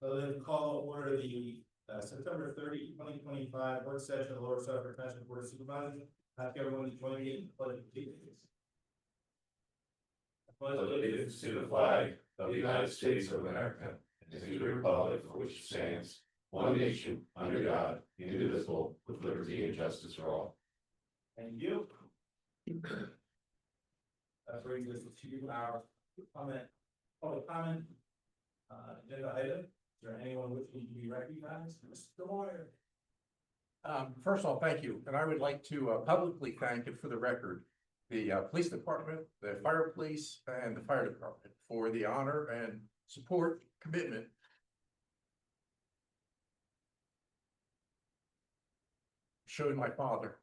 Call order the September 30, 2025 work session of the Lower Suffolk Township Board of Supervisors. Ask everyone to join me in the pledge of allegiance. I pledge Allegiance to the flag of the United States of America and to the republic for which it stands, one nation, under God, indivisible, with liberty and justice for all. Thank you. That brings us to our public comment. Agenda item. Is there anyone wishing to be recognized? Mr. Moyer. First of all, thank you. And I would like to publicly thank it for the record, the police department, the fire police, and the fire department for the honor and support commitment showing my father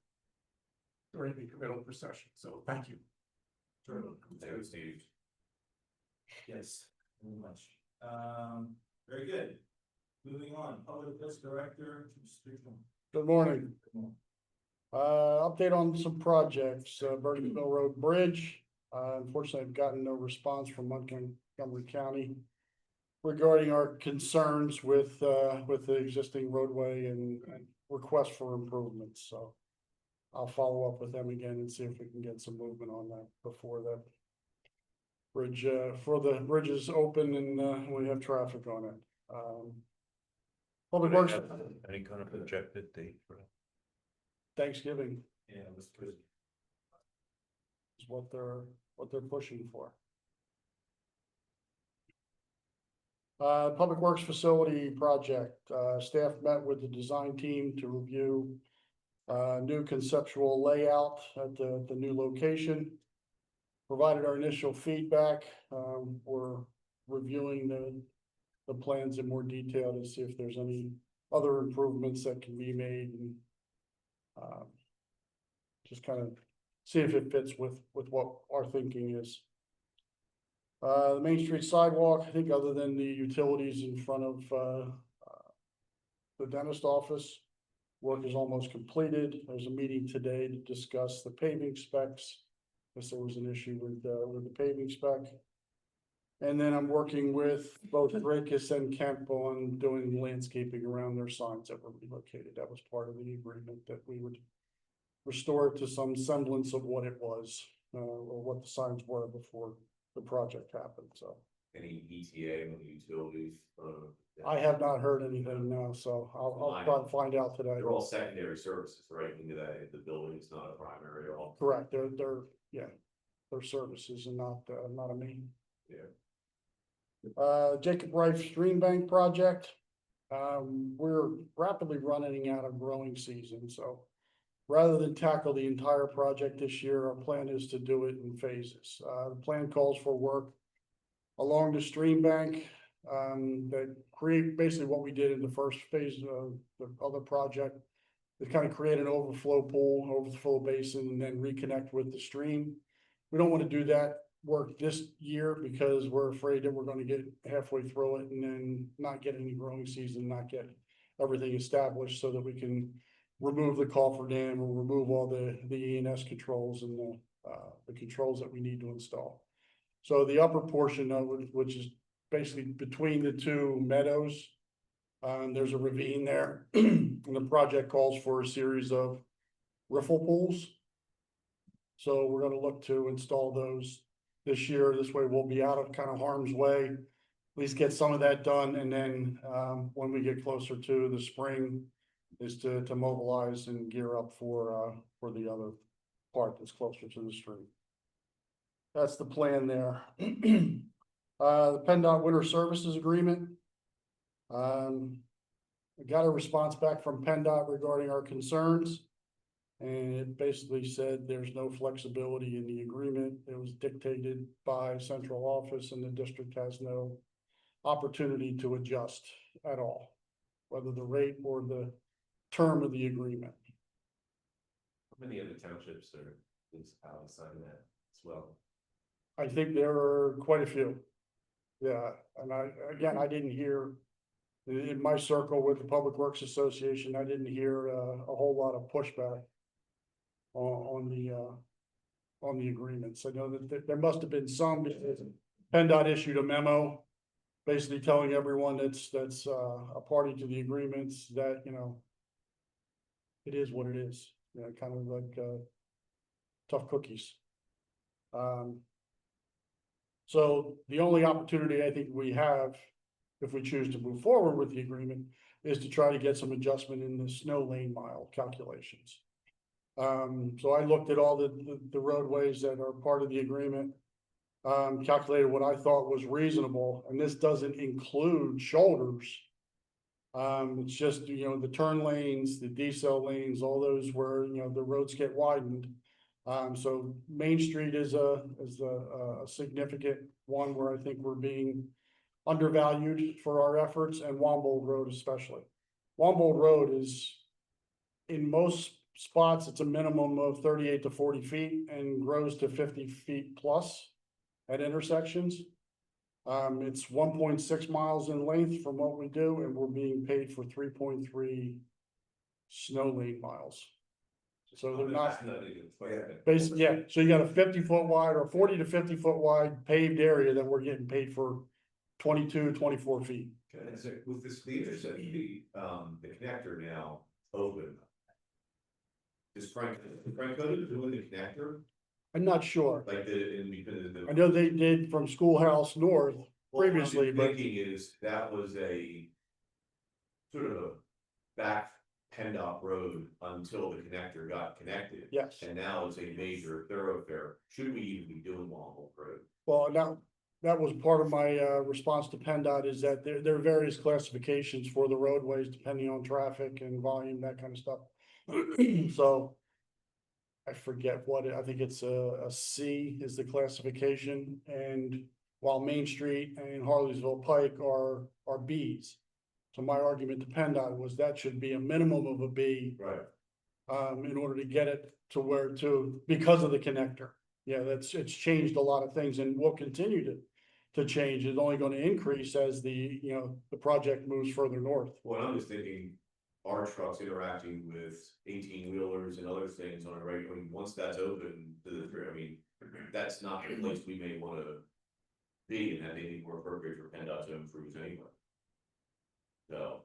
during the committal procession. So thank you. Thanks, Steve. Yes, very much. Very good. Moving on, Public Works Director. Good morning. Update on some projects, Burtonville Road Bridge. Unfortunately, I've gotten no response from Montgomery County regarding our concerns with the existing roadway and request for improvements. So I'll follow up with them again and see if we can get some movement on that before the bridge, bridge is open and we have traffic on it. Public Works. Any kind of projected date for Thanksgiving Yeah, it was good. is what they're pushing for. Public Works Facility Project, staff met with the design team to review new conceptual layout at the new location. Provided our initial feedback. We're reviewing the plans in more detail to see if there's any other improvements that can be made and just kind of see if it fits with what our thinking is. The Main Street sidewalk, I think other than the utilities in front of the dentist office, work is almost completed. There's a meeting today to discuss the paving specs. Because there was an issue with the paving spec. And then I'm working with both Dracus and Kemp on doing landscaping around their signs that were relocated. That was part of the agreement that we would restore it to some semblance of what it was, or what the signs were before the project happened. So any ETA on the utilities? I have not heard anything now, so I'll try to find out today. They're all secondary services, right? Into that, the building is not a primary at all. Correct. They're services and not a main. Yeah. Jacob Rife Stream Bank project. We're rapidly running out of growing season, so rather than tackle the entire project this year, our plan is to do it in phases. The plan calls for work along the stream bank that create basically what we did in the first phase of the other project. To kind of create an overflow pool, overflow basin, and then reconnect with the stream. We don't want to do that work this year because we're afraid that we're going to get halfway through it and then not get any growing season, not get everything established so that we can remove the coffer dam or remove all the E&S controls and the controls that we need to install. So the upper portion of it, which is basically between the two meadows, there's a ravine there, and the project calls for a series of riffle pools. So we're going to look to install those this year. This way we'll be out of kind of harm's way, at least get some of that done. And then when we get closer to the spring is to mobilize and gear up for the other part that's closer to the stream. That's the plan there. The PennDOT Winter Services Agreement. I got a response back from PennDOT regarding our concerns. And it basically said there's no flexibility in the agreement. It was dictated by central office and the district has no opportunity to adjust at all, whether the rate or the term of the agreement. How many other townships or municipalities sign that as well? I think there are quite a few. Yeah, and I didn't hear in my circle with the Public Works Association, I didn't hear a whole lot of pushback on the agreements. I know that there must have been some because PennDOT issued a memo basically telling everyone that's a party to the agreements that, it is what it is, kind of like, tough cookies. So the only opportunity I think we have, if we choose to move forward with the agreement, is to try to get some adjustment in the snow lane mile calculations. So I looked at all the roadways that are part of the agreement, calculated what I thought was reasonable, and this doesn't include shoulders. It's just, the turn lanes, the decel lanes, all those where, the roads get widened. So Main Street is a significant one where I think we're being undervalued for our efforts, and Wambold Road especially. Wambold Road is, in most spots, it's a minimum of 38 to 40 feet and grows to 50 feet plus at intersections. It's 1.6 miles in length from what we do, and we're being paid for 3.3 snow lane miles. So they're not, basically, yeah, so you got a 50-foot wide or 40 to 50-foot wide paved area that we're getting paid for 22, 24 feet. Okay, so with this, the intersection, the connector now open. Is Frank Cody doing the connector? I'm not sure. Like the. I know they did from Schoolhouse North previously, What I'm but thinking is that was a sort of a back PennDOT road until the connector got connected. yes. And now it's a major thoroughfare. Should we even be doing Wamble Road? Well, now, that was part of my response to PennDOT, is that there are various classifications for the roadways depending on traffic and volume, that kind of stuff. So I forget I think it's a C is the classification, and while Main Street and Harleysville Pike are Bs. So my argument to PennDOT was that should be a minimum of a B, Right. in order to get it to where because of the connector. Yeah, it's changed a lot of things and will continue to change. It's only going to increase as the project moves further north. Well, I'm just thinking, our trucks interacting with 18-wheelers and other things on a regular, once that's open to the, that's not the place we may want to be, and that may be more appropriate for PennDOT to improve anyway. So,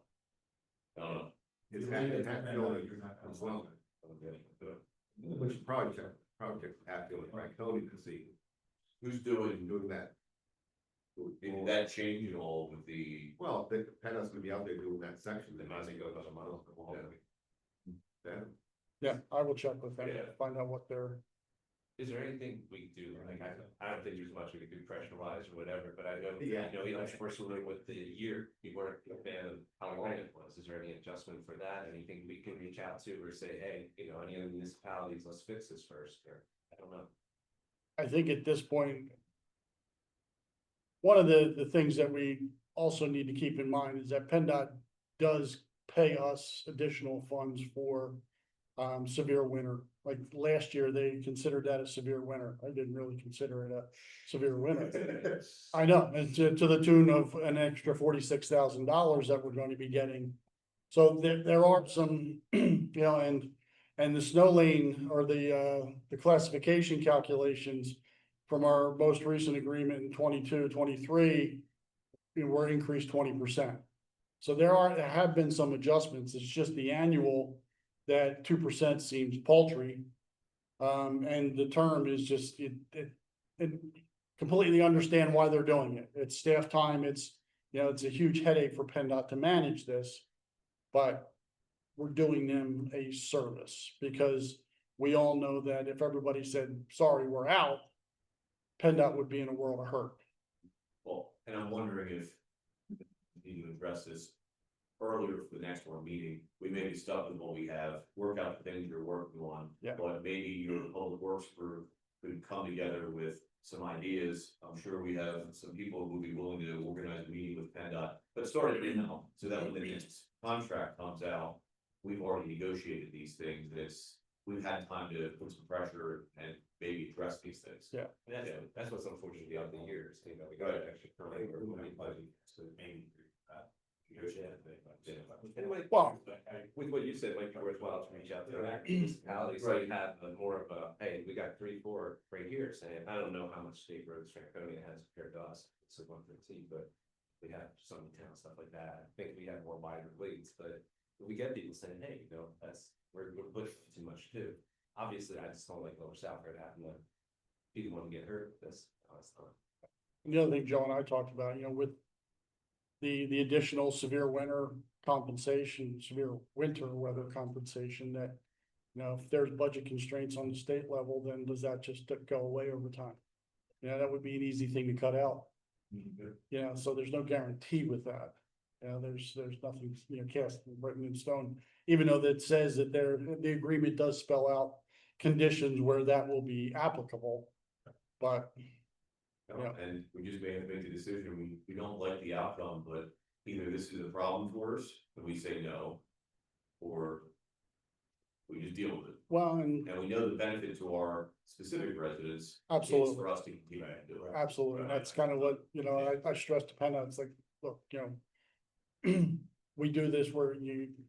I don't know. It's building as well. Okay, good. Which project at building, right, Tony can see Who's doing doing that. did that change at all with the? Well, the Penna's gonna be out there doing that section. The might go another month. Then, Yeah, I will check with them, Yeah. find out what they're. Is there anything we can do, like, I don't think there's much we can do pressure wise or whatever, but I know, Yeah. like, personally with the year, you weren't a fan of how long it was, is there any adjustment for that, anything we can reach out to or say, hey, any other municipalities, let's fix this first, or, I don't know. I think at this point, one of the things that we also need to keep in mind is that PennDOT does pay us additional funds for severe winter. Like last year, they considered that a severe winter. I didn't really consider it a severe winter. I know, and to the tune of an extra $46,000 that we're going to be getting. So there are some, and the snow lane or the classification calculations from our most recent agreement in 22, 23, were increased 20%. So there have been some adjustments. It's just the annual that 2% seems paltry. And the term is just, it completely understand why they're doing it. It's staff time. It's a huge headache for PennDOT to manage this, but we're doing them a service because we all know that if everybody said, sorry, we're out, PennDOT would be in a world of hurt. Well, and I'm wondering if you need to address this earlier for the next one meeting. We may be stuck with what we have, work out the things you're working on. Yeah. But maybe your public works group could come together with some ideas. I'm sure we have some people who would be willing to organize a meeting with PennDOT, but start it now, so that when the next contract comes out, we've already negotiated these things. We've had time to put some pressure and maybe address these things. Yeah. That's what's unfortunate about the years, we got an extra currently, we're moving budget, so maybe. Well- With what you said, it might be worthwhile to reach out to the municipalities, so you have more of a, hey, we got 3, 4 right here saying, I don't know how much state roads Franconia has compared to us, it's a 115, but we have some in town, stuff like that. I think we have more wider leads, but we get people saying, hey, you know, we're pushing too much too. Obviously, I just don't like Lower South Road having to be the one to get hurt with this. It's not. The other thing Joe and I talked about, with the additional severe winter compensation, severe winter weather compensation that, if there's budget constraints on the state level, then does that just go away over time? That would be an easy thing to cut out. So there's no guarantee with that. There's nothing, cast written in stone, even though that says that the agreement does spell out conditions where that will be applicable. But Yeah, and we just may have to make the decision, we don't like the outcome, but either this is a problem for us, and we say no. Or we just deal with it, well, and and we know the benefit to our specific residents. Is absolutely, for us to continue to do it. absolutely. That's kind of what, I stress to PennDOT. It's like, look, we do this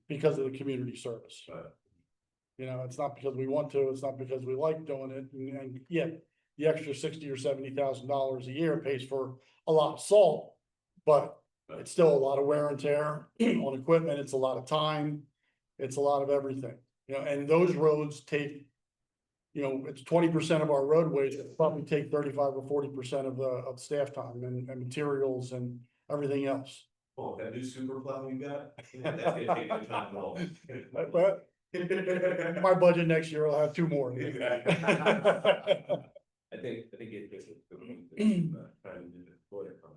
because of the community service. It's not because we want to, it's not because we like doing it, and yeah, the extra $60,000 or $70,000 a year pays for a lot of salt, but it's still a lot of wear and tear on equipment. It's a lot of time. It's a lot of everything, and those roads take, it's 20% of our roadways that probably take 35 or 40% of staff time and materials and everything else. Oh, that new super plow you got, that's gonna take the time off. But my budget next year will have 2 more. I think it gets it. Trying to deploy it from.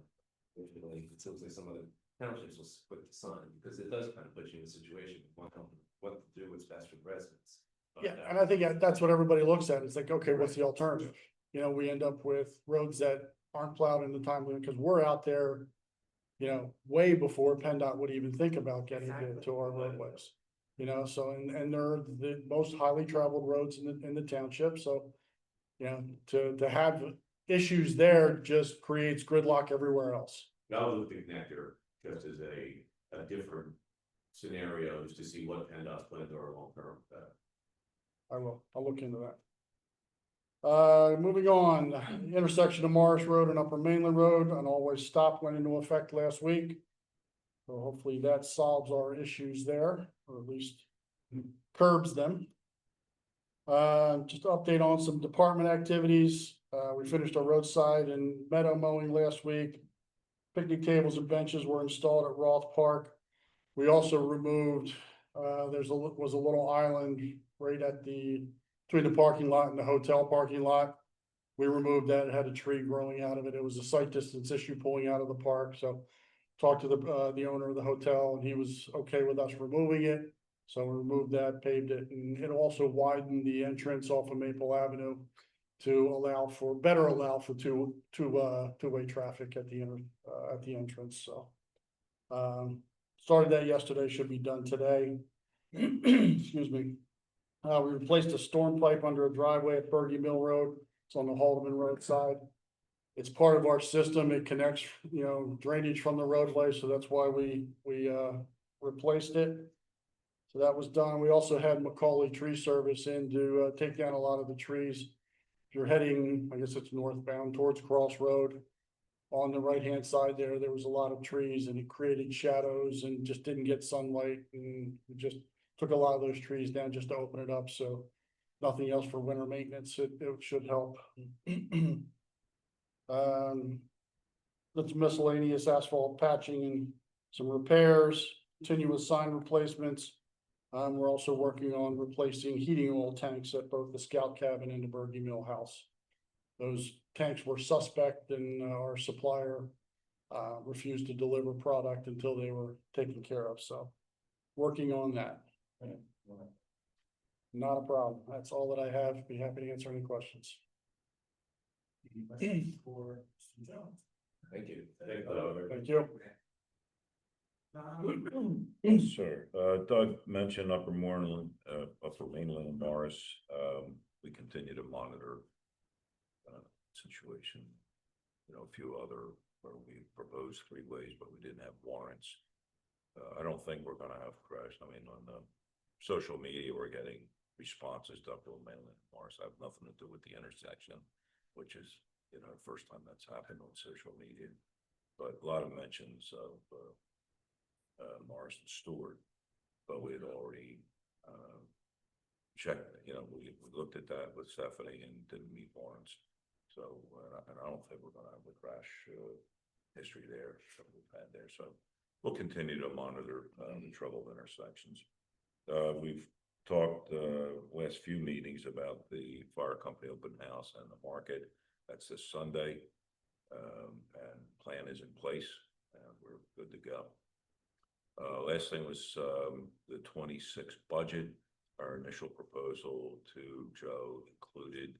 Originally, it seems like some of the townships will split the sun, because it does kind of put you in a situation of what to do, what's best for the residents. But, Yeah, and I think that's what everybody looks at. It's like, okay, what's the alternative? We end up with roads that aren't plowed in the time limit because we're out there, way before PennDOT would even think about getting to our roadways. So, and they're the most highly traveled roads in the township. So, to have issues there just creates gridlock everywhere else. I would look at the connector just as a different scenario, just to see what PennDOT's plans are long term. I'll look into that. Moving on, the intersection of Morris Road and Upper Mainland Road, an always stop went into effect last week. So hopefully that solves our issues there, or at least curbs them. Just to update on some department activities. We finished our roadside and meadow mowing last week. Picnic tables and benches were installed at Roth Park. We also removed, was a little island right between the parking lot and the hotel parking lot. We removed that. It had a tree growing out of it. It was a sight distance issue pulling out of the park. So talked to the owner of the hotel, and he was okay with us removing it. So we removed that, paved it, and it also widened the entrance off of Maple Avenue to better allow for two-way traffic at the entrance. So started that yesterday, should be done today. Excuse me. We replaced a storm pipe under a driveway at Bergie Mill Road. It's on the Haldeman Road side. It's part of our system. It connects, drainage from the roadway, so that's why we replaced it. So that was done. We also had Macaulay Tree Service in to take down a lot of the trees. If you're heading, I guess it's northbound towards Cross Road, on the right-hand side there was a lot of trees, and it created shadows and just didn't get sunlight, and it just took a lot of those trees down just to open it up. So nothing else for winter maintenance. It should help. That's miscellaneous asphalt patching and some repairs, continuous sign replacements. We're also working on replacing heating oil tanks at both the Scout Cabin and the Bergie Mill House. Those tanks were suspect, and our supplier refused to deliver product until they were taken care of. So working on that. Not a problem. That's all that I have. Be happy to answer any questions. For Mr. Jones. Thank you. Thank you. Yes, sir. Doug mentioned Upper Mainland and Morris. We continue to monitor situation. A few other where we proposed 3 ways, but we didn't have warrants. I don't think we're gonna have crash. I mean, on the social media, we're getting responses to Upper Mainland and Morris. I have nothing to do with the intersection, which is, the first time that's happened on social media. but a lot of mentions of, Morrison Stewart. But we had already, checked, we looked at that with Stephanie and didn't meet Lawrence. So, and I don't think we're gonna have the crash, history there, that we've had there, so we'll continue to monitor, the troubled intersections. We've talked, last few meetings about the fire company open house and the market. That's this Sunday. And plan is in place and we're good to go. Last thing was, the 26 budget. Our initial proposal to Joe included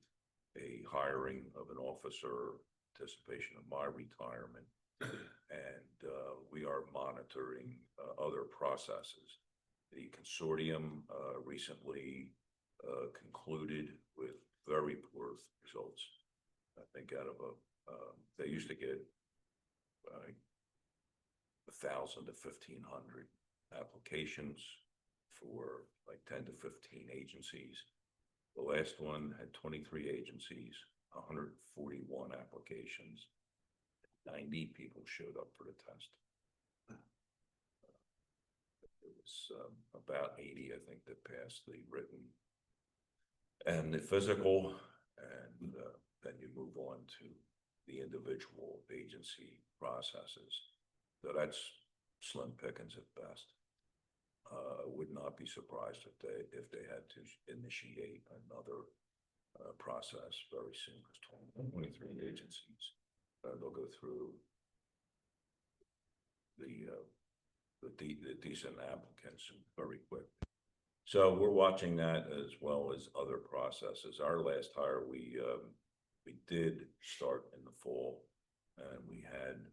a hiring of an officer, anticipation of my retirement. And, we are monitoring, other processes. The consortium, recently, concluded with very poor results. I think out of they used to get 1,000 to 1,500 applications for like 10 to 15 agencies. The last one had 23 agencies, 141 applications. 90 people showed up for the test. It was about 80, I think, that passed the written and the physical, and then you move on to the individual agency processes. So that's slim pickings at best. I would not be surprised if they had to initiate another process very soon. Because 23 agencies, they'll go through the decent applicants very quick. So we're watching that as well as other processes. Our last hire, we did start in the fall, and we had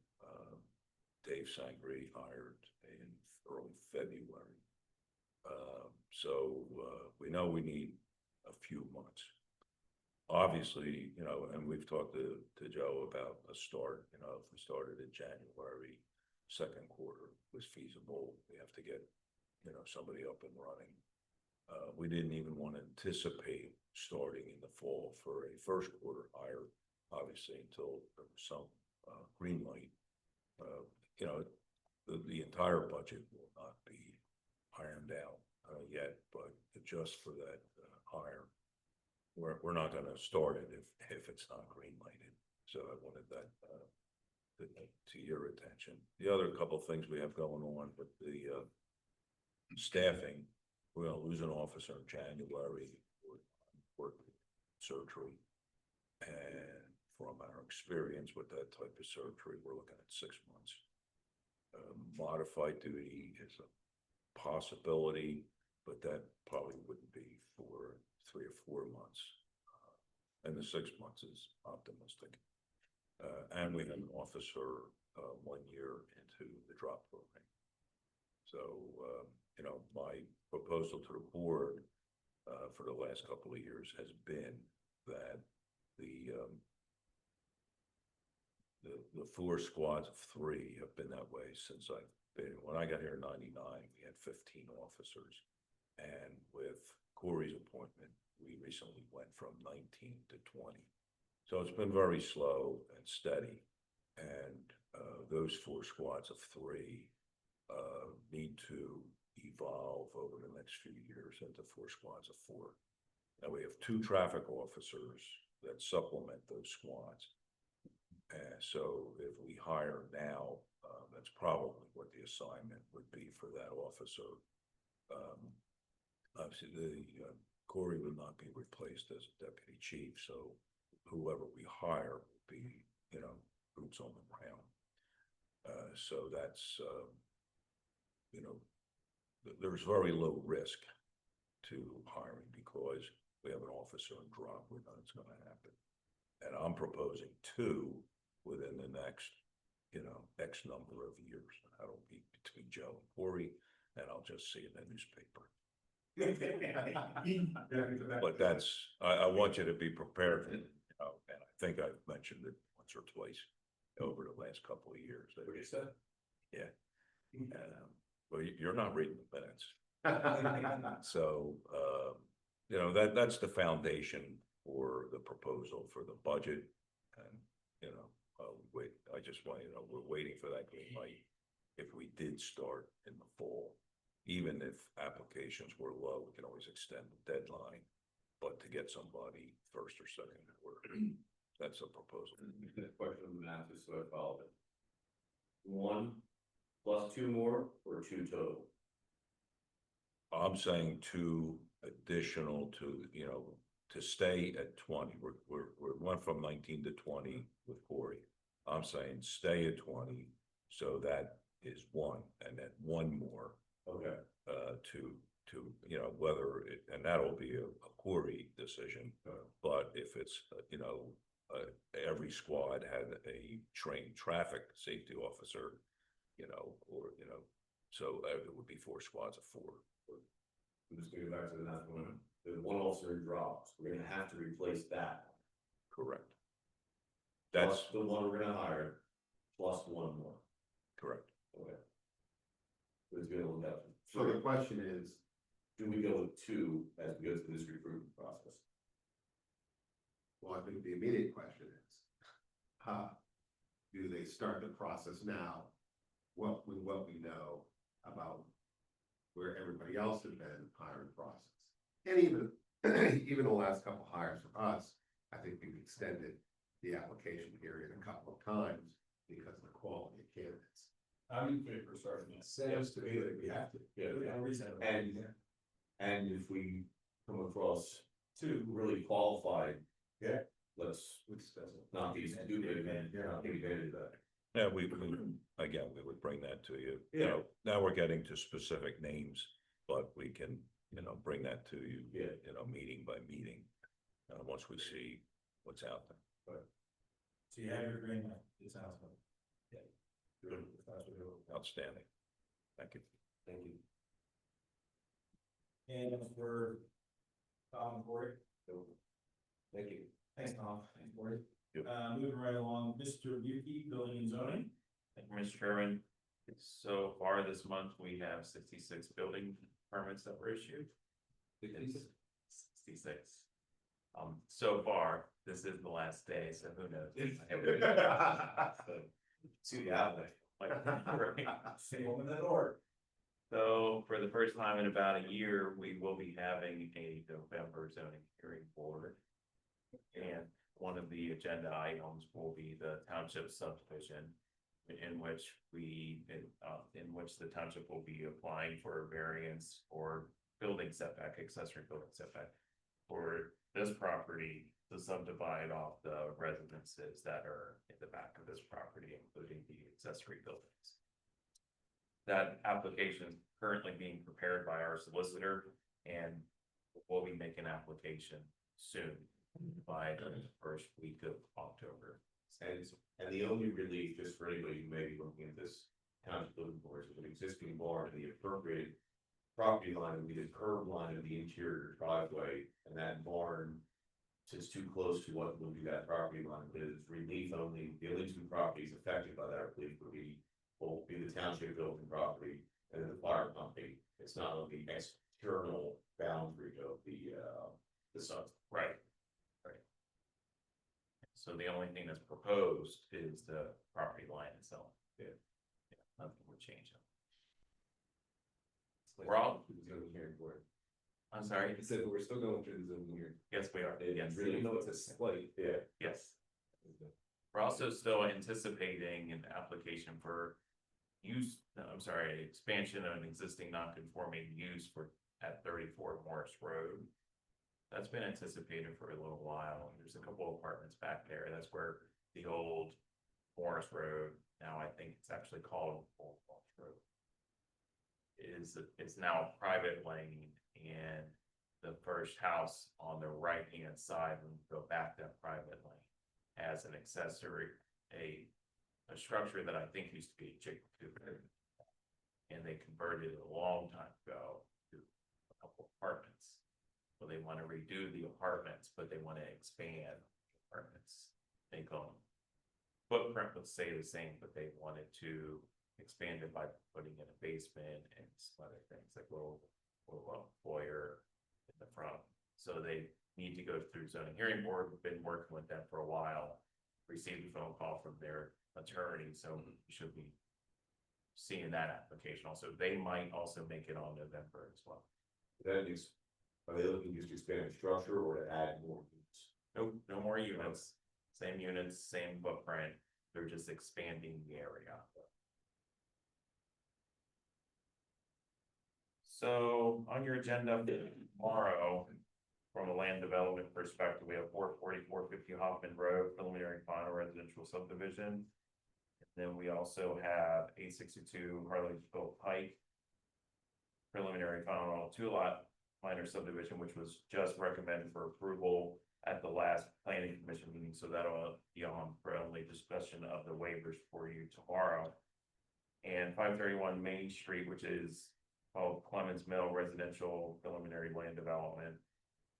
Dave Sangre hired in early February. So we know we need a few months. Obviously, and we've talked to Joe about a start. If we started in January, second quarter was feasible. We have to get, somebody up and running. We didn't even want to anticipate starting in the fall for a first quarter hire, obviously, until there was some green light. The entire budget will not be ironed out yet, but just for that hire, we're not going to start it if it's not green lighted. So I wanted that to your attention. The other couple of things we have going on with the staffing, we're going to lose an officer in January for surgery, and from our experience with that type of surgery, we're looking at 6 months. Modified duty is a possibility, but that probably wouldn't be for 3 or 4 months. And the 6 months is optimistic. And we have an officer 1 year into the drop program. So, my proposal to the board for the last couple of years has been that the 4 squads of 3 have been that way since I've been. When I got here in '99, we had 15 officers, and with Corey's appointment, we recently went from 19 to 20. So it's been very slow and steady, and those 4 squads of 3 need to evolve over the next few years into 4 squads of 4. Now we have 2 traffic officers that supplement those squads. So if we hire now, that's probably what the assignment would be for that officer. Obviously, Corey would not be replaced as deputy chief, so whoever we hire will be, boots on the ground. So that's, there's very low risk to hiring because we have an officer in drop. We know it's going to happen. And I'm proposing 2 within the next, X number of years. That'll be between Joe and Corey, and I'll just see it in the newspaper. But that's, I want you to be prepared, and I think I've mentioned it once or twice over the last couple of years. What you said? Yeah. Well, you're not reading the minutes. So, that's the foundation for the proposal for the budget. And, wait, I just want, you know, we're waiting for that green light. If we did start in the fall, even if applications were low, we can always extend the deadline. But to get somebody first or second quarter, that's a proposal. Question of the math, just so I follow it. 1 plus 2 more or 2 total? I'm saying 2 additional to, you know, to stay at 20. We went from 19 to 20 with Corey. I'm saying stay at 20, so that is 1, and then 1 more. Okay. To, you know, whether it, and that'll be a Corey decision, but if it's, you know, every squad had a trained traffic safety officer, you know, or, you know, so it would be 4 squads of 4. I'm just gonna go back to the last one. The 1 officer drops, we're gonna have to replace that. Correct. Plus That's the 1 we're gonna hire, plus 1 more. correct. Okay. It's gonna look up. So the question is, Do we go with 2 as we go through this recruitment process? well, I think the immediate question is, do they start the process now? What we know about where everybody else has been hiring process. And even the last couple hires for us, I think we've extended the application period a couple of times because of the quality of candidates. I'm in favor of starting that. Sounds to me like we have to. Yeah. No reason. And if we come across 2 really qualified, Yeah. let's Which doesn't. not be stupid and not take advantage of that. Yeah, we again, we would bring that to you. You know, now we're getting to specific names, but we can, you know, bring that to you, Yeah. you know, meeting by meeting. Once we see what's out there. So you have your green light, it sounds like. Good. That's what it Outstanding. Thank you. Thank you. And for Tom and Corey. Thank you. Thanks, Tom. Thanks, Corey. Yep. Moving right along, Mr. Buki, building and zoning. Thank you, Mr. Chairman. So far this month, we have 66 building permits that were issued. 66. So far, this is the last day, so who knows? See the outlet. Same woman that door. So for the first time in about a year, we will be having a November zoning hearing board. And one of the agenda items will be the township subdivision, in which the township will be applying for a variance or building setback, accessory building setback. For this property to subdivide off the residences that are in the back of this property, including the accessory buildings. That application is currently being prepared by our solicitor, and we'll be making application soon by the first week of October. And the only relief, just for anybody who may be looking at this township building board, is an existing barn, and the appropriate property line would be the curb line of the interior driveway, and that barn sits too close to what will be that property line, but it's relief only. The only 2 properties affected by that relief will be the township building property and then the fire company. It's not on the external boundary of the site. Right. So the only thing that's proposed is the property line itself. Yeah. Nothing would change it. We're all, Zoning hearing board. I'm sorry, He said, but we're still going through the zoning here. yes, we are, yes, Really, Even though it's a slight. yeah. yes. We're also still anticipating an application for expansion of an existing non-conforming use at 34 Morris Road. That's been anticipated for a little while. There's a couple of apartments back there. That's where the old Morris Road, now I think it's actually called Old Morris Road, it's now a private lane, and the first house on the right-hand side, when you go back that private lane, has an accessory, a structure that I think used to be a chicken coop. And they converted it a long time ago to a couple apartments. So they want to redo the apartments, but they want to expand apartments. They go, footprint would stay the same, but they wanted to expand it by putting in a basement and some other things, like little foyer in the front. So they need to go through zoning hearing board. We've been working with them for a while. received a phone call from their attorney, so we should be seeing that application also. They might also make it on November as well. That is, are they looking just to expand structure or to add more units? No more units, same units, same footprint, they're just expanding the area. So on your agenda tomorrow, from a land development perspective, we have 450 Hoffman Road preliminary final residential subdivision. Then we also have 862 Harleysville Pike preliminary final 2-lot minor subdivision, which was just recommended for approval at the last planning commission meeting, so that'll be on for only discussion of the waivers for you tomorrow. And 531 Main Street, which is called Clemens Mill Residential Preliminary Land Development,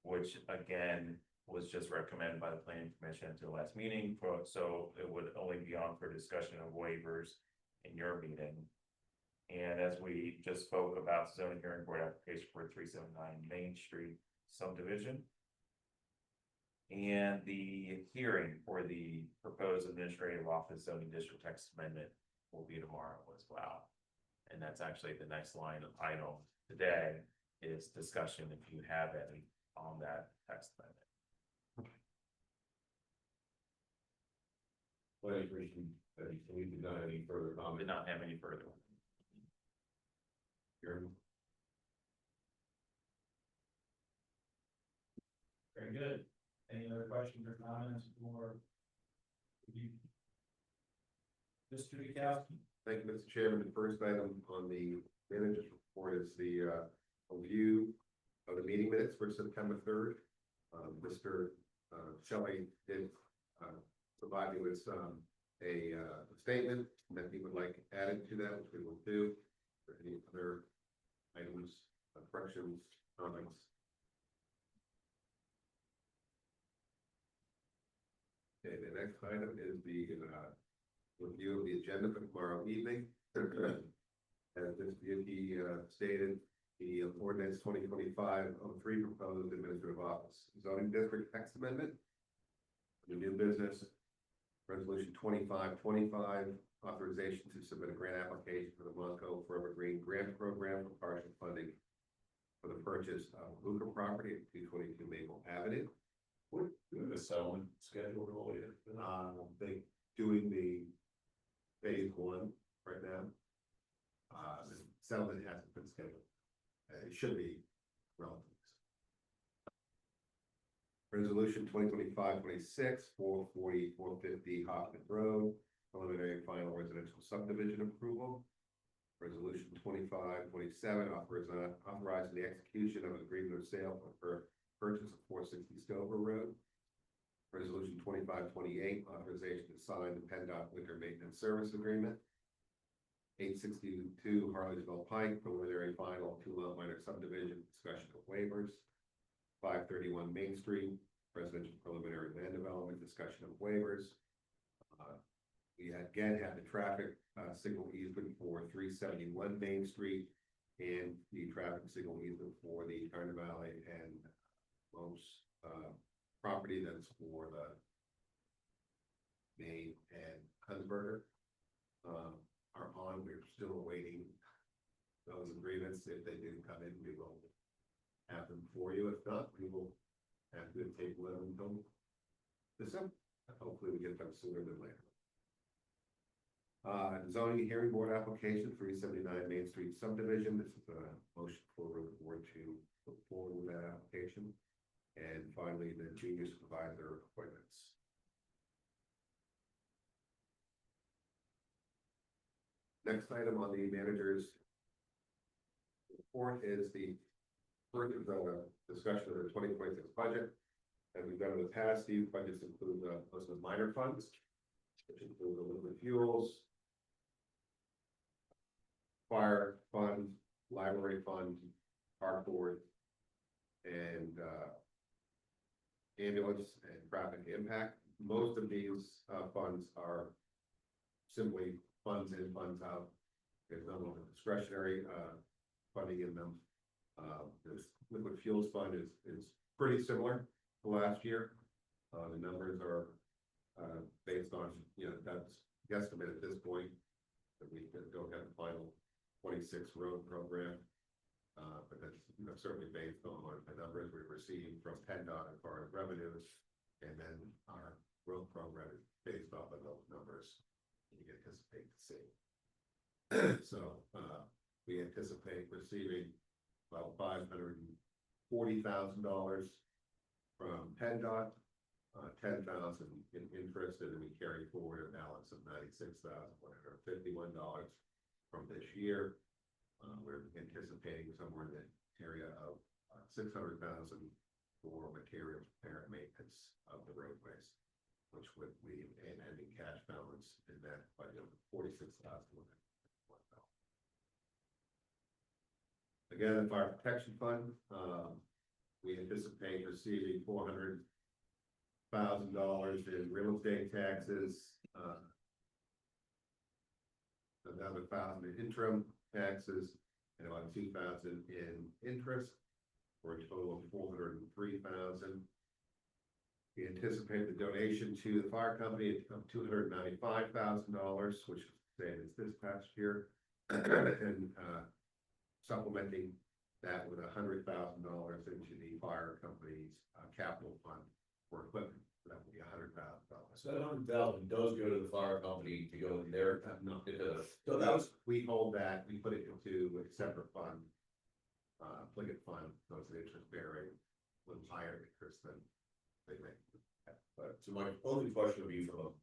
which again was just recommended by the planning commission at the last meeting, so it would only be on for discussion of waivers in your meeting. And as we just spoke about, zoning hearing board application for 379 Main Street subdivision. And the hearing for the proposed administrative office zoning district text amendment will be tomorrow as well. And that's actually the next line of item today is discussion, if you have any, on that text amendment. Planning commission, we did not have any further Did comment. not have any further. Hearing. Very good. Any other questions or comments for you? Mr. Dutkowsky? Thank you, Mr. Chairman. The first item on the manager's report is the review of the meeting minutes for September 3rd. Mr. Shelley did provide me with a statement that he would like added to that, which we will do. For any other items, corrections, comments? Okay, the next item is the review of the agenda for tomorrow evening. As Ms. Beauty stated, the ordinance 2025-03 proposed administrative office zoning district text amendment. The new business, resolution 2525, authorization to submit a grant application for the Monco Forever Green Grant Program for partial funding for the purchase of Luca property at 222 Maple Avenue. What, the settlement schedule related? They doing the phase 1 right now. The settlement hasn't been scheduled. It should be relatively soon. Resolution 2025-26, 440-450 Hoffman Road, preliminary and final residential subdivision approval. Resolution 25-27, authorizing the execution of an agreement of sale for purchase of 460 Stover Road. Resolution 25-28, authorization to sign the PennDOT winter maintenance service agreement. 862 Harleysville Pike, preliminary final 2-lot minor subdivision, discussion of waivers. 531 Main Street, residential preliminary land development, discussion of waivers. We again had the traffic signal easement for 371 Main Street and the traffic signal easement for the Turner Valley and most property that's for the Main and Hunsberger. Are on, we're still awaiting those agreements. If they do come in, we will have them for you. If not, we will have to table them until December. Hopefully we get them sooner than later. Zoning hearing board application 379 Main Street subdivision. This is a motion for the board to look forward with that application. And finally, the junior supervisor appointments. Next item on the manager's report is the first discussion of the 2026 budget. As we've done in the past, these budgets include most of the minor funds, which include the liquid fuels, fire fund, library fund, park board, and ambulance and traffic impact. Most of these funds are simply funds in, funds out. There's no discretionary funding in them. This liquid fuels fund is pretty similar to last year. The numbers are based on, that's guesstimate at this point, that we don't have the final 26 road program. But that's, certainly based on the numbers we received from PennDOT as far as revenues, and then our road program is based off of those numbers we anticipate to see. So, we anticipate receiving about $540,000 from PennDOT, 10,000 in interest, and then we carry forward a balance of $96,151 from this year. We're anticipating somewhere in the area of $600,000 for materials repair and maintenance of the roadways, which would leave an ending cash balance in that budget of $46,000. Again, the fire protection fund, we anticipate receiving $400,000 in real estate taxes, another $1,000 in interim taxes, and about $2,000 in interest, for a total of $403,000. We anticipate the donation to the fire company of $295,000, which is the same as this past year, and supplementing that with $100,000 into the fire company's capital fund for equipment. So that would be $100,000. So that 100,000 does go to the fire company to go in there. No, So that was, we hold that, we put it into a separate fund, pliget fund, so it's an interest bearing, a little higher interest than they make. but so my only question would be from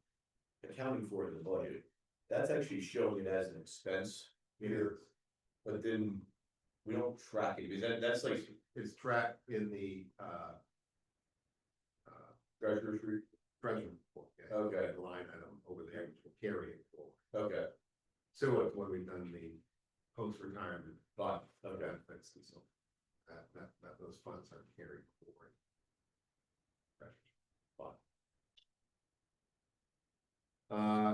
accounting for it in the budget, that's actually showing it as an expense here, but then we don't track it, because that's like It's tracked in the, treasurer's report. treasury report. Yeah. Okay. The line item over there, which will carry it forward. Okay, Similar to when we've done the post-retirement fine, okay. benefits, and so that those funds are carried forward.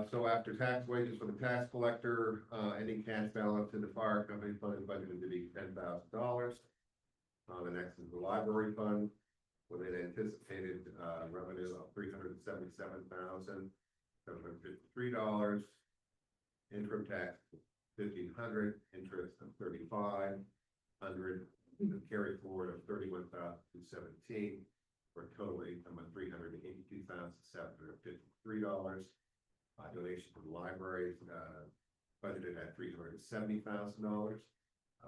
So after tax wages for the tax collector, ending cash balance in the fire company fund budgeted to be $10,000. The next is the library fund, with an anticipated revenue of $377,753. Interim tax $1,500, interest of $3,500, carry forward of $31,217, for a total income of $382,753. Donation to the library, budgeted at $370,000.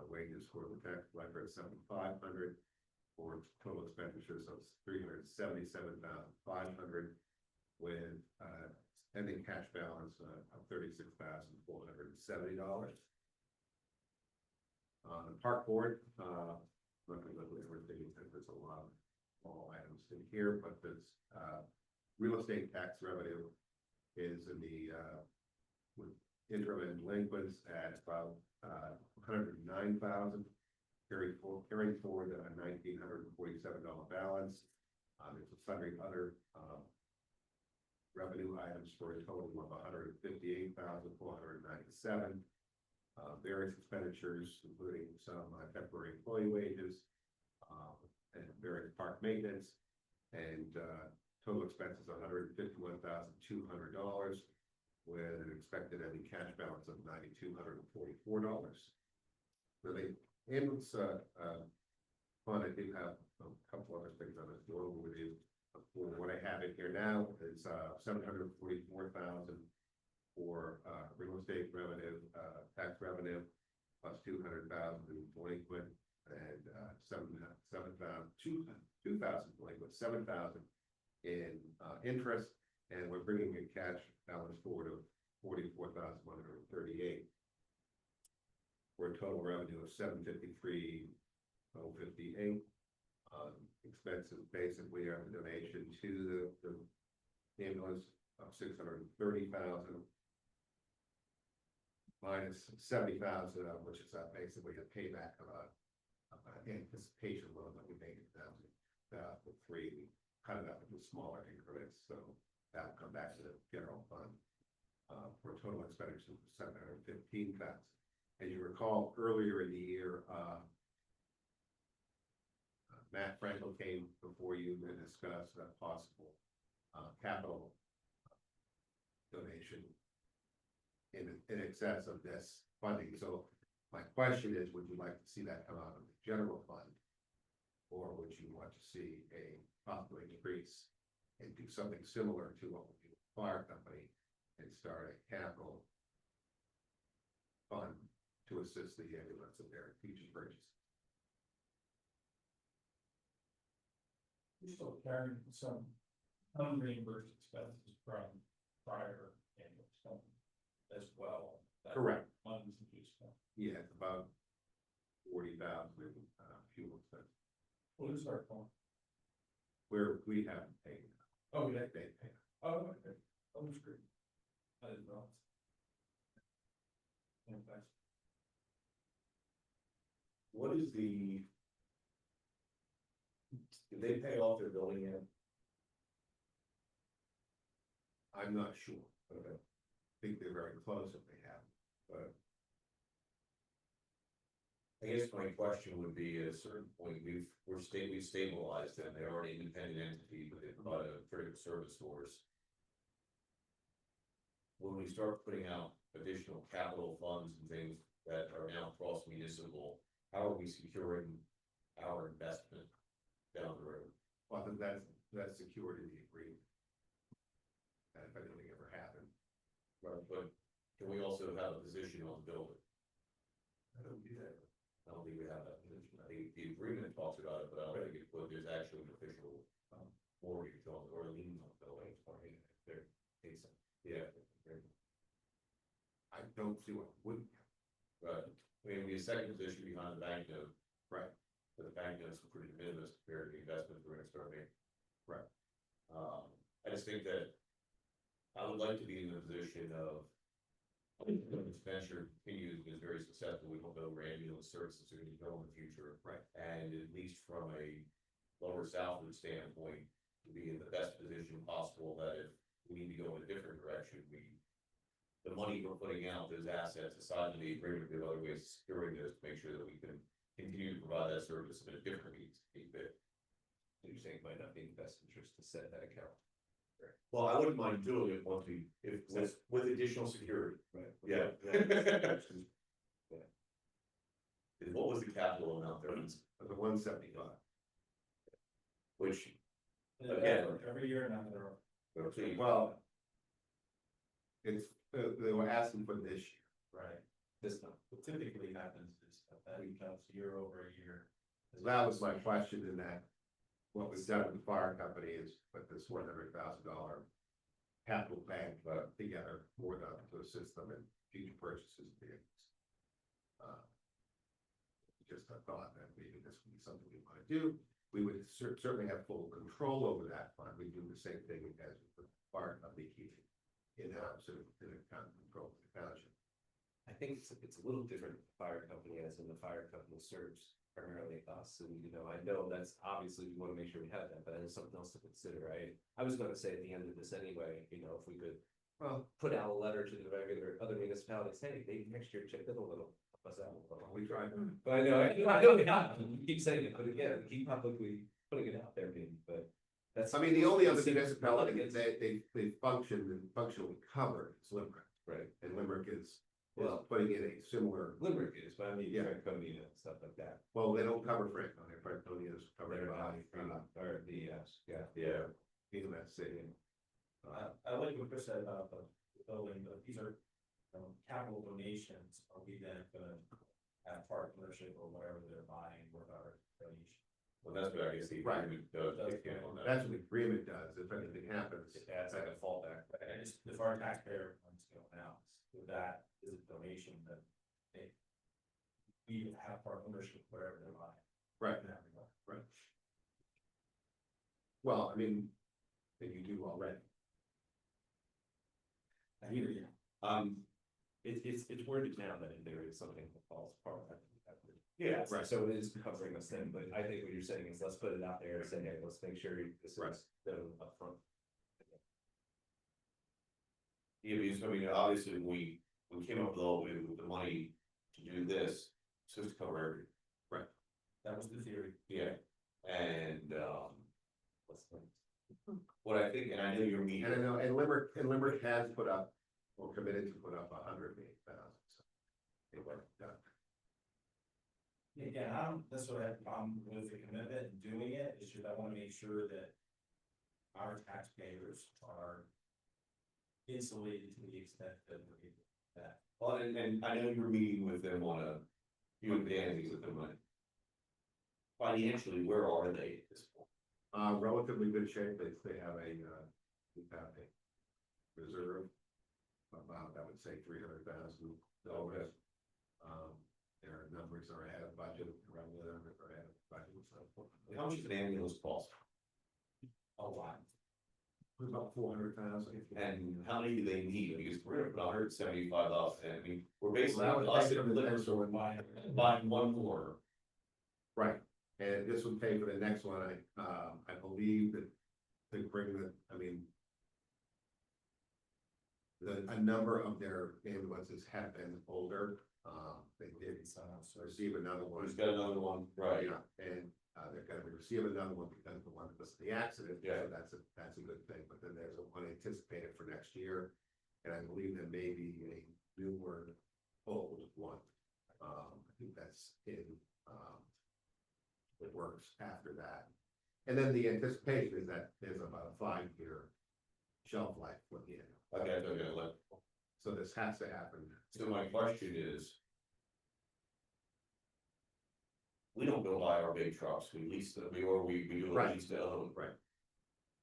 Wages for the tax collector at $7,500, for total expenditures of $377,500, with ending cash balance of $36,470. The park board, not gonna go through everything, because there's a lot of small items in here, but there's real estate tax revenue is in the with interim and delinquents at about $109,000, carrying forward a $1,947 balance. There's sundry other revenue items for a total of $158,497. Various expenditures, including some temporary employee wages, and various park maintenance, and total expenses $151,200, with an expected ending cash balance of $9,244. For the ambulance fund, I do have a couple other things on this door with you. For what I have in here now is $744,000 for real estate revenue, tax revenue, plus $200,000 in delinquent, and $2,000 delinquent, $7,000 in interest, and we're bringing a cash balance forward of $44,138, for a total revenue of $753,058. Expenses basically are the donation to the ambulance of $630,000, minus $70,000, which is basically a payback of anticipation loan that we made in 2003. We cut it up into smaller increments, so that'll come back to the general fund for total expenditures of $715,000. As you recall, earlier in the year, Matt Frankel came before you and discussed a possible capital donation in excess of this funding. So my question is, would you like to see that come out of the general fund? Or would you want to see a possible increase and do something similar to what we do with the fire company and start a capital fund to assist the ambulance in their future purchases? We're still carrying some unreimbursed expenses from prior annual spending as well. That Correct. Funds and use them. Yeah, it's about 40,000 fuel expense, What is our phone? where we haven't paid. Oh, yeah. They pay. Oh, okay. Oh, that's great. I didn't know. Yeah, thanks. What is the? Did they pay off their building yet? I'm not sure. Okay. I think they're very close if they have, but I guess my question would be, at a certain point, we've stabilized them, they're already an independent entity, but they've got a critical service source. When we start putting out additional capital funds and things that are now cross municipal, how are we securing our investment down the road? well, then that's secured in the agreement. And if anything ever happened, Right, but can we also have a position on the building? I don't do that. I don't think we have that position. I think the agreement talks about it, but I don't think it's, there's actually an official mortgage on or a lien on the building. There, it's, yeah. I don't see what wouldn't. Right, I mean, we have a second position behind the bank note. Right. But the bank note's pretty de minimis compared to the investment we're gonna start making. Right. I just think that I would like to be in a position of, if this venture continues and is very successful, we don't know where ambulance services are gonna go in the future. Right. And at least from a lower southward standpoint, to be in the best position possible, that if we need to go in a different direction, the money we're putting out, those assets, aside from the agreement, there are other ways of securing those to make sure that we can continue to provide that service in a different means, bit. You're saying it might not be in the best interest to set that account. Well, I wouldn't mind doing it once we, if, with additional security. Right. Yeah. And what was the capital amount there? The 175. Which, Yeah, again, every year now there are. Well, it's, they were asking for this year. Right. This time. What typically happens is that becomes year over year. That was my question in that, what we've done with the fire company is put this $100,000 capital plan together for them to assist them in future purchases of vehicles. Just a thought that maybe this would be something we want to do. We would certainly have full control over that fund. We do the same thing as the fire company, keep it in-house and in kind of control of the township. I think it's a little different with the fire company, as in the fire company serves primarily us, and I know that's obviously we want to make sure we have that, but there's something else to consider, right? I was gonna say at the end of this anyway, if we could put out a letter to the regular other municipalities, hey, maybe next year check it a little, help us out. We tried. But I know we have, we keep saying it, but again, keep publicly putting it out there, maybe, but that's. I mean, the only other municipality they function and functionally covered is Limerick. Right. And Limerick is putting in a similar, Limerick is, but I mean, Yeah. Franconia and stuff like that. well, they don't cover Franconia. Franconia is covered They're by or the, yeah. EMSC. I like what Chris said about the building, but these are capital donations. Are we then gonna have partnership or whatever they're buying with our donation? well, that's what I guess the agreement does. On that. That's what the agreement does. If anything happens, It adds like a fallback. And just if our taxpayer funds go out, with that is a donation that we have part ownership wherever they're buying. right, In that regard. right. Well, I mean, that you do already. I hear you. It's worded now that if there is something that falls apart. Yeah, Right, so it is covering us then, but I think what you're saying is let's put it out there and say, hey, let's make sure this Right. is done upfront. Yeah, because I mean, obviously, we came up with the money to do this, it's supposed to cover everything. That was the theory. Yeah, and What's the What I think, and I know you're meeting. And I know, and Limerick has put up, or committed to put up 108,000, so. Anyway, Yeah, I don't necessarily have a problem with the commitment and doing it, it's just I wanna make sure that our taxpayers are insulated to the extent that we that. Well, and I know you're meeting with them on a, you and Danny with them, like. Financially, where are they at this point? relatively good shape, they have a reserve of about, I would say, $300,000. Their numbers are ahead of budget, revenue numbers are ahead of budget, so. How much does an ambulance cost? A lot. About 400,000. And how many do they need? Because we're gonna put $175 in, I mean, we're basically, Well, that would us take and them the Liverpool next one. buying one more. Right, and this would pay for the next one, I believe that they bring the, I mean. A number of their ambulances have been older, they did receive another one. Who's got another one? Right. Yeah, and, they're gonna receive another one because the one that was the accident, Yeah. so that's a good thing, but then there's one anticipated for next year. And I believe there may be a newer, old one, I think that's in, it works after that. And then the anticipation is that there's about a 5-year shelf life with the end. Okay. So this has to happen. So my question is. We don't go buy our big trucks, we lease them, we do a Right. lease to own. Right.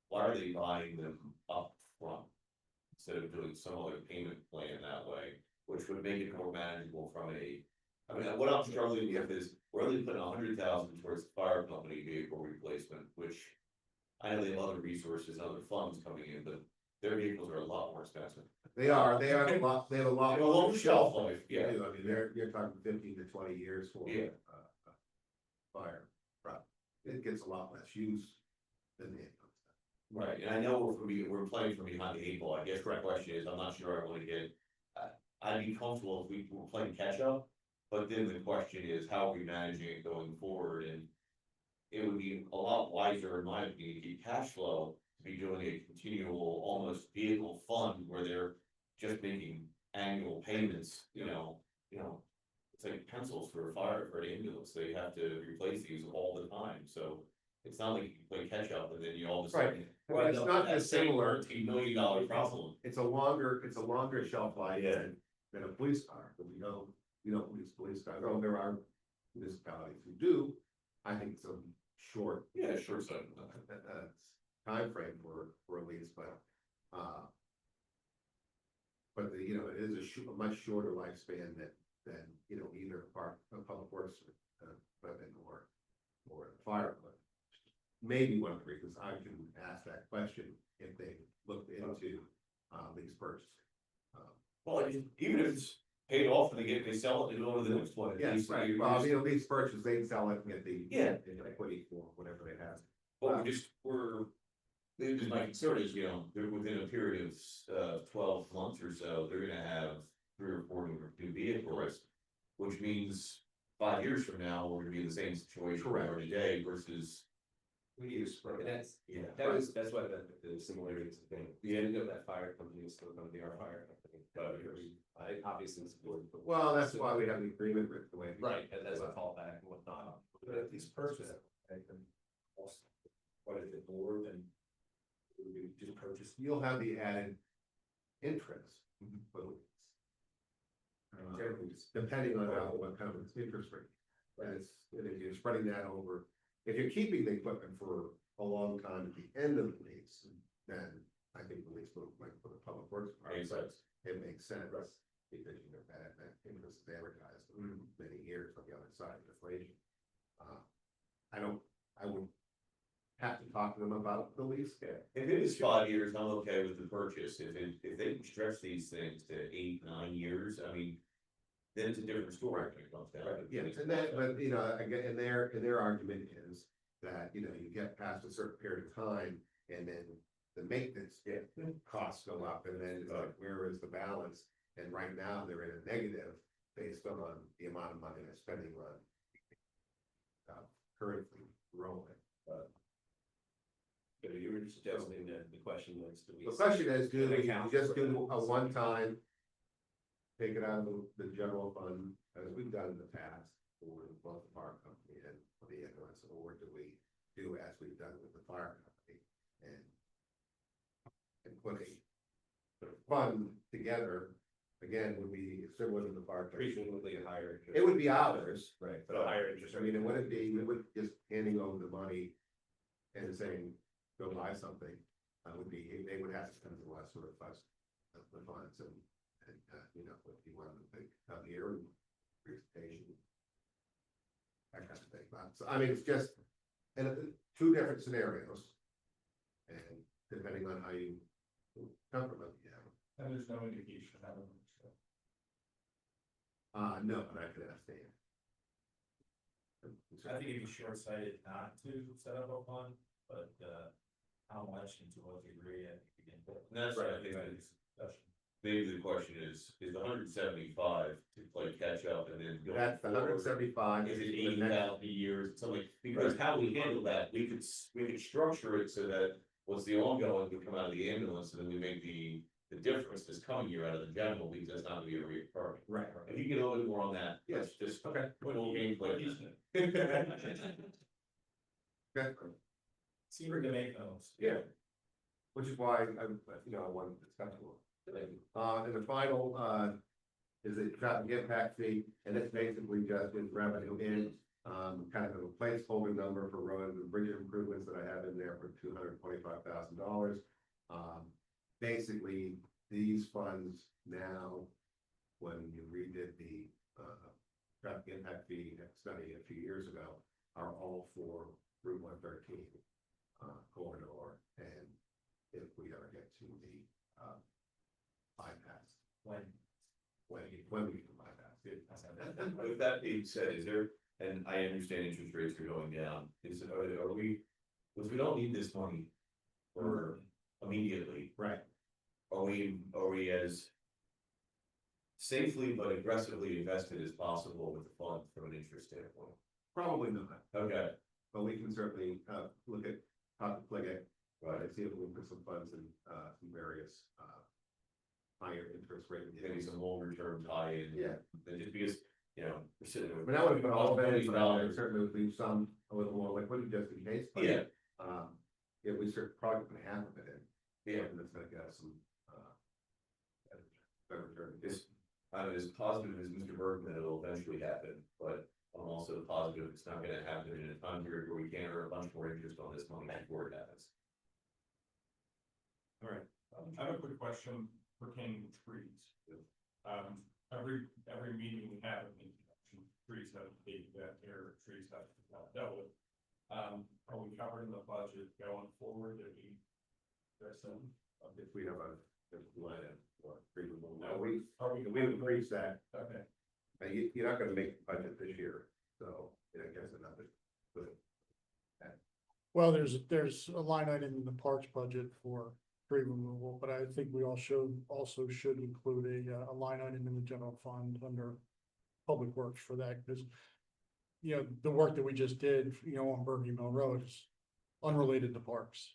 Why are they buying them up front? Instead of doing some other payment plan that way, which would make it more manageable from a. I mean, what I'm struggling with is, we're only putting 100,000 towards the fire company vehicle replacement, which. I know they have other resources, other funds coming in, but their vehicles are a lot more expensive. They have a lot. They have a long shelf life, yeah. I mean, you're talking 15 to 20 years for. Yeah. Fire, right, it gets a lot less use than the. Right, and I know we're playing from behind the 8 ball, I guess my question is, I'm not sure I wanna get. I'd be comfortable if we were playing catch up, but then the question is, how are we managing it going forward, and. It would be a lot wiser, in my opinion, to keep cash flow, to be doing a continual, almost vehicle fund where they're just making annual payments, you know. It's like pencils for a fire, for an ambulance, they have to replace these all the time, so. It's not like you can play catch up and then you all of a sudden. Right. It's not that dissimilar. $13 million problem. It's a longer shelf life than a police car, but we don't lease police cars, though there are municipalities who do. I think it's a short. Yeah, sure, so. Time frame for release, but. But it is a much shorter lifespan than either public works equipment or fire equipment. Maybe one of the reasons I can ask that question if they looked into lease purchase. Well, even if it's paid off and they sell it, they go to the next one. at Yes, least right, you- well, I mean, lease purchase, they sell it and get the. Yeah. the equity for whatever they have. But because my concern is, they're within a period of 12 months or so, they're gonna have 3 or 4 new vehicles. Which means 5 years from now, we're gonna be in the same situation we are today versus. We need to spread, and that's, Yeah. that's why the similarities of thing, the end of that fire company is still gonna be our fire company. I obviously support. Well, that's why we have the agreement written the way. Right, and as a fallback and whatnot. But if these purchases, they can cost quite a bit more than. We just purchased. You'll have the added interest. for the lease. Depending on what kind of interest rate. And if you're spreading that over, if you're keeping the equipment for a long time at the end of the lease, then I think the lease will, like for the public works. Makes sense. It makes sense, because that interest is amortized over many years on the other side of the equation. I would have to talk to them about the lease. If it is 5 years, I'm okay with the purchase. If they can stretch these things to 8, 9 years, I mean. Then it's a different story when it comes down. to it. Yes, and that, but again, and their argument is that, you get past a certain period of time and then the maintenance costs go up and then it's like, where is the balance? And right now they're in a negative based on the amount of money they're spending on. Currently rolling, But you were suggesting that the question was, do we? The question is, do An we account just for do it. a one-time? Take it out of the general fund, as we've done in the past, for both the fire company and for the ambulance, or do we do as we've done with the fire company? And put a fund together, again, would be similar to the fire company. Presumably a higher interest. It would be ours. Right, but a higher interest. I mean, it wouldn't be, we would just handing over the money and saying, go buy something. Would be, they would have to come to us sort of fuss the funds and, you know, if you want to come here and presentation. That kind of thing. But, so, I mean, it's just, and two different scenarios. And depending on how you comfort level you have. And there's no indication of it. No, but I could ask Dan. I think it'd be short-sighted not to set up a fund, but, how much and to what degree, I think we can. That's right, I think maybe the question is the 175 to play catch up and then go. That's the forward? 175. Is it the next- 80,000 years, something, because how we handle that, we could structure it so that what's the ongoing would come out of the ambulance, and then we make the difference this coming year out of the general, because that's not gonna be a reoccurring. Right. If you get a little bit more on that, yes, just, okay, little gameplay. Okay. See, we're gonna make those. Yeah. Which is why I wanted to discuss it. And the final, is the traffic impact fee, and it's basically just in revenue in, kind of a placeholder number for road and bridge improvements that I have in there for $225,000. Basically, these funds now, when you redid the, traffic impact fee study a few years ago, are all for Route 113. Corridor, and if we ever get to the bypass, when we can bypass. With that being said, is there, and I understand interest rates are going down, are we, because we don't need this money for immediately, Right. are we as safely but aggressively invested as possible with the fund from an interest standpoint? Probably not, Okay, but we can certainly look at how to play it, right, and see if we can put some funds in some various higher interest rate. maybe some longer term tie-in. Yeah. And just because, we're sitting there. But that would put all of it, but I $1 certainly would leave some a little more liquid just in case. But, Yeah. Yeah, we certainly probably put half of it in. Yeah. And it's gonna get us some better return. I'm as positive as Mr. Bergman that it'll eventually happen, but I'm also positive it's not gonna happen in a time period where we can't earn a bunch more interest on this money before it happens. All right, I have a quick question pertaining to trees. Every meeting we have, trees have to be that there, trees have to be dealt with. Are we covered in the budget going forward that we? There's some. If we have a line item or treatment. No, we we increase that. Okay, You're not gonna make the budget this year, so I guess another. Well, there's a line item in the parks budget for tree removal, but I think we also should include a line item in the general fund under public works for that, because the work that we just did, on Bergen Mill Road is unrelated to parks.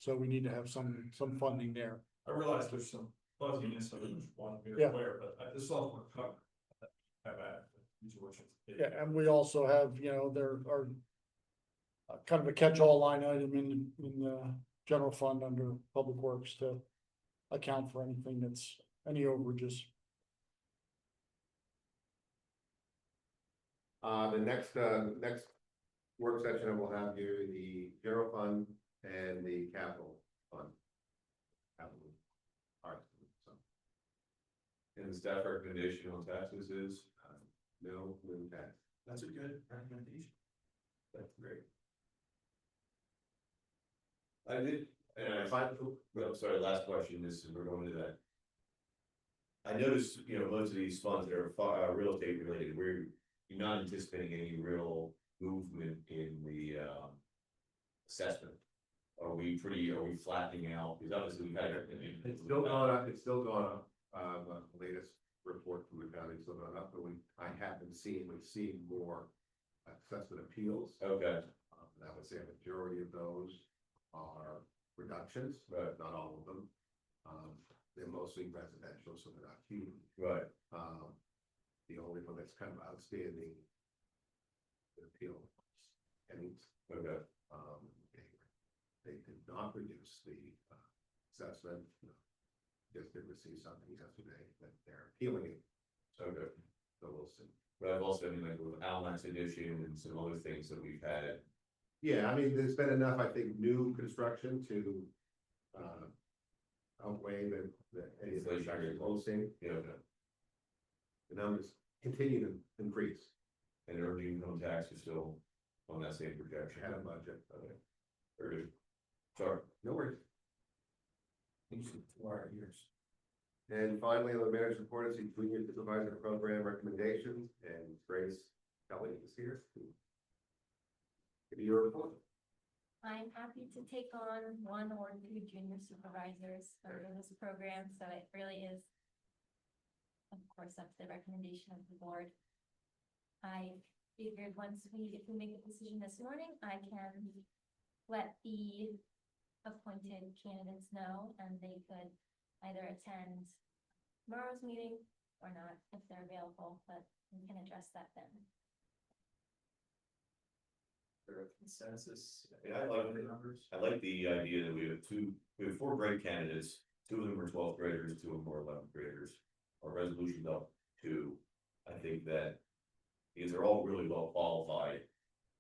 So we need to have some funding there. I realize there's some fuzziness of which one we're Yeah. aware, but this all we're covered. Have at resources. Yeah, and we also have, there are kind of a catch-all line item in the general fund under public works to account for anything that's any overages. The next work session, I will have you the general fund and the capital fund. Capital. All right, so, And the staff recommendation on taxes is, no, tax. That's a good recommendation. that's great. I did, and I Fine. well, sorry, last question, this is, we're going to that. I noticed, most of these funds that are real estate related, you're not anticipating any real movement in the assessment. Are we flattening out? Because obviously we've had. It's still gone up, the latest report from the county, still gone up, but we've seen more assessment appeals. Okay, I would say a majority of those are reductions, but not all of them. They're mostly residential, so they're not huge. Right. The only one that's kind of outstanding. The appeal. And, Okay. they did not reduce the, assessment. Just did receive something yesterday that they're appealing it, Okay. so we'll see. But I've also, I mean, like with Almack's edition and some other things that we've had. Yeah, I mean, there's been enough, I think, new construction to, outweigh the Inflationary closing. You know, The numbers continue to increase. and earned income tax is still on that same projection. Had a budget. Okay. Very good. Sorry. No worries. For our years. And finally, on the manager's report, is the junior supervisor program recommendations, and Grace Kelly is here. Give you your report. I'm happy to take on 1 or 2 junior supervisors under this program, so it really is, of course, up to the recommendation of the board. I figured if we make a decision this morning, I can let the appointed candidates know, and they could either attend tomorrow's meeting or not, if they're available, but we can address that then. There a consensus? Yeah, I like the idea that we have 4 great candidates, 2 of them are 12th graders, 2 of them are 11th graders. Our resolution's up to, I think that, because they're all really well qualified.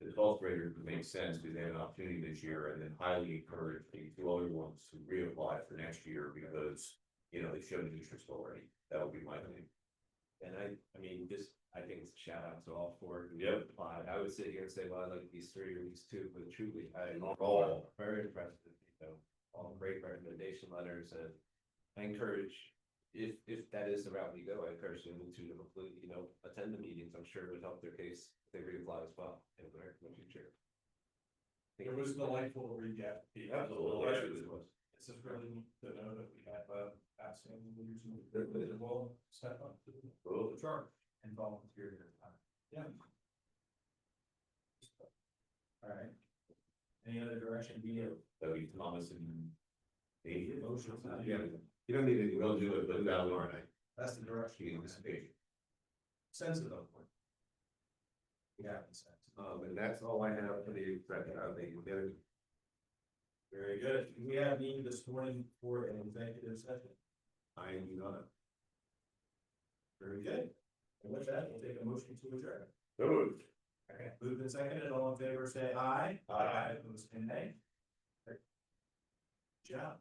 The 12th graders would make sense because they have an opportunity this year, and then highly encourage the 2 other ones to reapply for next year because, you know, they've shown an interest already. That would be my thing. And I mean, I think it's a shout out to all 4 who Yep. applied. I would sit here and say, well, I like these 3 or these 2, but truly, I'm All. very impressed with, all great recommendation letters, and I encourage, if that is the route we go, I encourage them to completely, attend the meetings. I'm sure it would help their case if they reapply as well in the future. It was delightful to read that. Absolutely. This is really neat to know that we have, outstanding leaders who will step up to the charge and volunteer their time. Yeah. All right. Any other direction we have? That we Thomas and Dave. Motion's not Yeah, here. you don't need any. We'll do it, but that will already. That's the direction. Be anticipation. Sensitive. Yeah, sense. And that's all I have for the manager. Very good. We have meeting this morning for an executive session. I am not. Very good. And with that, we'll take a motion to adjourn. Good. Okay, moved and seconded, all in favor, say aye. Aye. Opposed, say nay. Good job.